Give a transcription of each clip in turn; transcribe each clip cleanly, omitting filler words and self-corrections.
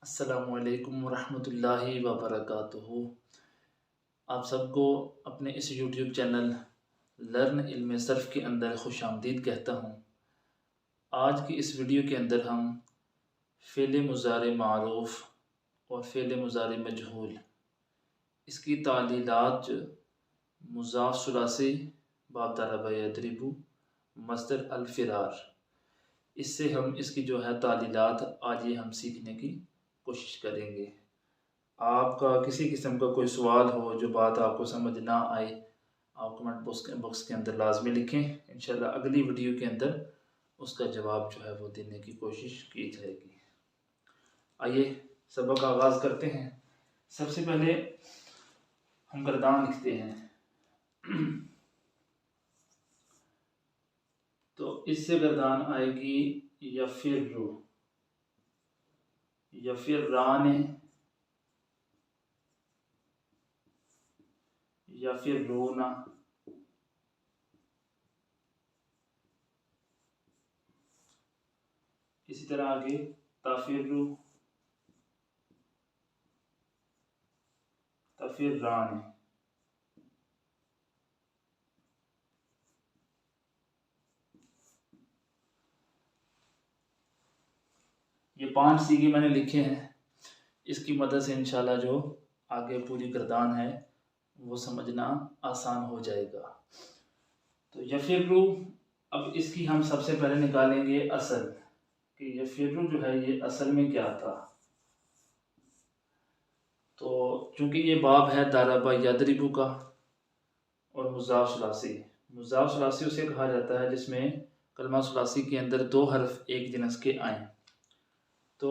अस्सलामुअलैकुम वरहमतुल्लाहि वबरकातुहू। आप सबको अपने इस यूट्यूब चैनल लर्न इल्म सर्फ़ के अंदर खुशामदीद कहता हूँ। आज की इस वीडियो के अंदर हम फ़ेल मुज़ारे मारूफ़ और फ़ेल मुज़ारे मजहूल इसकी तालीलात मुज़ाफ़ सुलासी बाब दरबा यदरिबु मस्दर अल फ़िरार, इससे हम इसकी जो है तालीलात आज ये हम सीखने की कोशिश करेंगे। आपका किसी किस्म का कोई सवाल हो, जो बात आपको समझ ना आए, आप कमेंट बॉक्स के अंदर लाजमी लिखें। इंशाल्लाह अगली वीडियो के अंदर उसका जवाब जो है वो देने की कोशिश की जाएगी। आइए सबक आगाज़ करते हैं। सबसे पहले हम गर्दान लिखते हैं। तो इससे गर्दान आएगी यफ़िर्रु, यफ़िर्राने, यफ़िर्रूना, इसी तरह आगे तफ़िर्रु, तफ़िर्राने। ये 5 सीगे मैंने लिखे हैं। इसकी मदद से इंशाल्लाह जो आगे पूरी गर्दान है वो समझना आसान हो जाएगा। तो यफ़िर्रु, अब इसकी हम सबसे पहले निकालेंगे असल कि यफ़िर्रु जो है ये असल में क्या था। तो चूँकि ये बाब है दरबा यदरिबु का और मुज़ाफ़ सुलासी उसे कहा जाता है जिसमें कलमा सुलासी के अंदर 2 हर्फ एक जिनस के आएँ। तो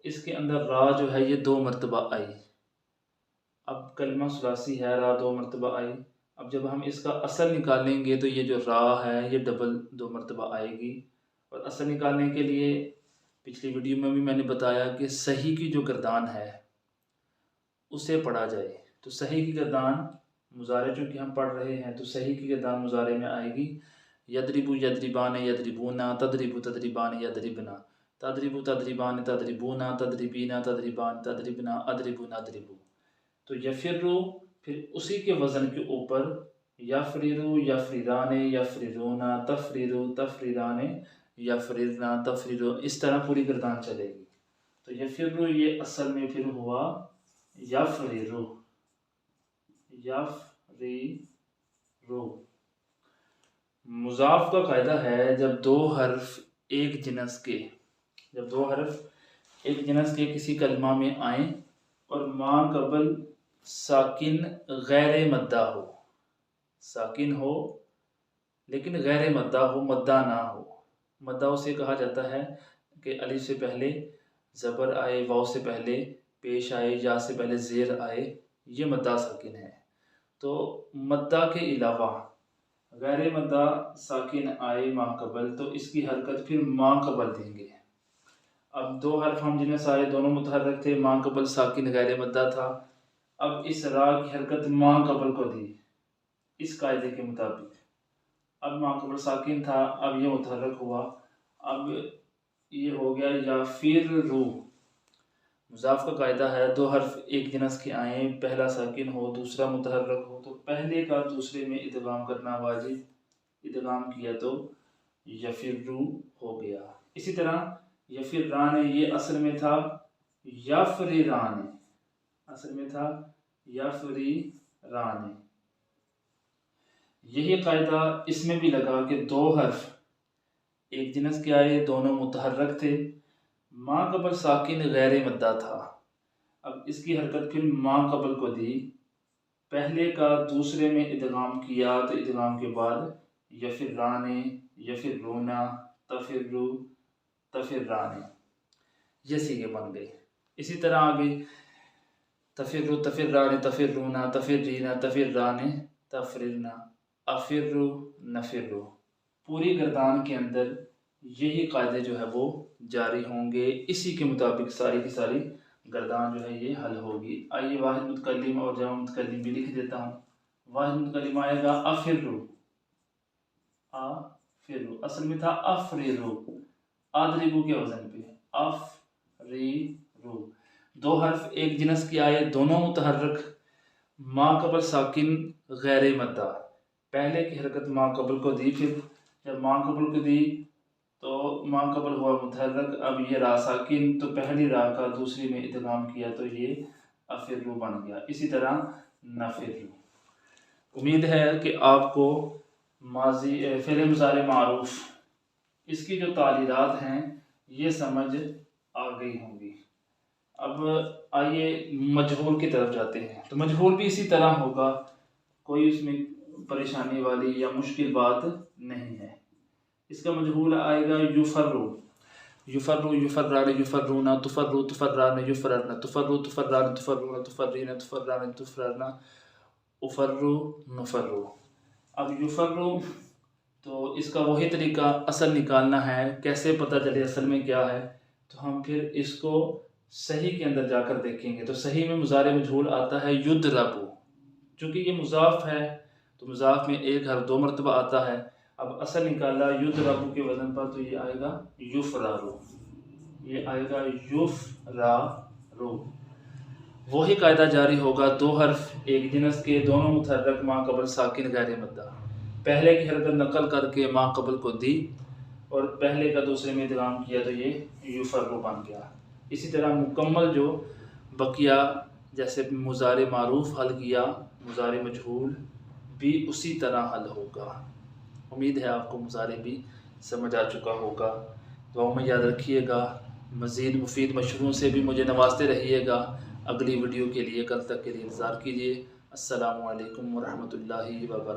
इसके अंदर रा जो है ये 2 मरतबा आई। अब कलमा सुलासी है, रा 2 मरतबा आई। अब जब हम इसका असल निकालेंगे तो ये जो रा है ये डबल 2 मरतबा आएगी। और असल निकालने के लिए पिछली वीडियो में भी मैंने बताया कि सही की जो गर्दान है उसे पढ़ा जाए। तो सही की गर्दान मुज़ारे चूँकि हम पढ़ रहे हैं तो सही की गर्दान मुज़ारे में आएगी यदरिबु यदरिबान यदरिबूना, तदरिबु तदरिबान यदरिबना, तदरिबु तदरिबान तदरिबूना, तदरिबीना तदरिबान तदरिबना, अदरिबु नदरिबु। तो यफ़िर्रु फिर उसी के वज़न के ऊपर यफ़रिरु, यफ़रिराने, यफ़रिरूना, तफ़रिरु, तफ़रिराने, यफ़रिरना, तफ़रिरु, इस तरह पूरी गर्दान चलेगी। तो यफ़िर्रु ये असल में फिर हुआ यफ़रिरु, यफ़रिरु। मुज़ाफ़ का कायदा है जब 2 हर्फ एक जिनस के किसी कलमा में आए और माँ कबल साकिन गैर मद्दा हो, साकिन हो लेकिन गैर मद्दा हो, मद्दा ना हो। मद्दा उसे कहा जाता है कि अलिफ से पहले ज़बर आए, वाव से पहले पेश आए, या से पहले ज़ेर आए, ये मद्दा साकिन है। तो मद्दा के अलावा गैर मद्दा साकिन आए माँ कबल तो इसकी हरकत फिर माँ कबल देंगे। अब 2 हर्फ हम जिन्हें सारे दोनों मुतहर्रिक थे, माँ कबल साकिन गैर मद्दा था। अब इस रा की हरकत माँ कबल को दी इस कायदे के मुताबिक। अब माँ कबल साकिन था, अब ये मुतहर्रिक हुआ, अब ये हो गया यफ़िर्रु। मुज़ाफ़ का कायदा है 2 हर्फ एक जिनस के आए, पहला साकिन हो दूसरा मुतहर्रिक हो तो पहले का दूसरे में इदगाम करना वाजिब। इदगाम किया तो यफ़िर्रु हो गया। इसी तरह यफ़िर्राने ये असल में था यफ़रिराने, असल में था यफ़रिराने। यही कायदा इसमें भी लगा कि 2 हर्फ एक जिनस के आए, दोनों मुतहर्रिक थे, माँ कबल साकिन गैर मद्दा था। अब इसकी हरकत फिर माँ कबल को दी, पहले का दूसरे में इदगाम किया तो इदगाम के बाद यफ़िर्राने, यफ़िर्रूना, तफ़िर्रु, तफ़िर्राने, ये सीगे बन गए। इसी तरह आगे तफ़िर्रु, तफ़िर्राने, तफ़िर्रूना, तफ़िर्रीना, तफ़िर्राने, तफ़रिरना, अफ़िर्रु, नफ़िर्रु। पूरी गर्दान के अंदर यही कायदे जो है वो जारी होंगे। इसी के मुताबिक सारी की सारी गर्दान जो है ये हल होगी। आइए वाहिद मुतकल्लिम और जमा मुतकल्लिम भी लिख देता हूँ। वाहिद मुतकल्लिम आएगा अफ़िर्रु, अफ़िर्रु, असल में था अफ़रिरु, अदरिबु के वज़न पे अफ़रिरु। दो हर्फ एक जिनस की आए, दोनों मुतहर्रक, माँ कबल साकिन गैर मद्दा। पहले की हरकत माँ कबल को दी, फिर जब माँ कबल को दी तो माँ कबल हुआ मुतहर्रक। अब ये रा साकिन, तो पहली रा का दूसरी में इदगाम किया तो ये अफिर्रु बन गया। इसी तरह नफिर्रु। उम्मीद है कि आपको माजी फ़िल मुज़ारे मारूफ इसकी जो तालीरात हैं ये समझ आ गई होंगी। अब आइए मजहूल की तरफ जाते हैं। तो मजहूल भी इसी तरह होगा, कोई उसमें परेशानी वाली या मुश्किल बात नहीं है। इसका मजहूल आएगा युफर्रु, युफर्रु युफर्रान युफर्रूना, तुफर्रु तुफर्रान युफररना, तुफर्रु तुफर्रान तुफर्रूना, तुफर्रीना तुफर्रान तुफररना, उफर्रु नुफर्रु। अब युफर्रु तो इसका वही तरीका असल निकालना है। कैसे पता चले असल में क्या है, तो हम फिर इसको सही के अंदर जाकर देखेंगे। तो सही में मुज़ारे मजहूल आता है युद्रबु, चूँकि ये मुज़ाफ है तो मुज़ाफ में एक हर दो मरतबा आता है। अब असल निकाला युद्रबु के वज़न पर तो ये आएगा युफरारु, ये आएगा युफरारु। वही कायदा जारी होगा, दो हर्फ एक जिनस के, दोनों मुतहर्रक, माँ कबल साकिन गैर मद्दा। पहले की हरकत नकल करके माँ कबल को दी और पहले का दूसरे में इदगाम किया तो ये युफर्रु बन गया। इसी तरह मुकम्मल जो बकिया, जैसे मुज़ारे मारूफ हल किया, मुज़ारे मजहूल भी उसी तरह हल होगा। उम्मीद है आपको मुज़ारे भी समझ आ चुका होगा। दुआ में याद रखिएगा। मज़ीद मुफीद मशरूम से भी मुझे नवाजते रहिएगा। अगली वीडियो के लिए कल तक के लिए इंतज़ार कीजिए। अस्सलामु अलैकुम वरहमतुल्लाहि वबरकातुहू।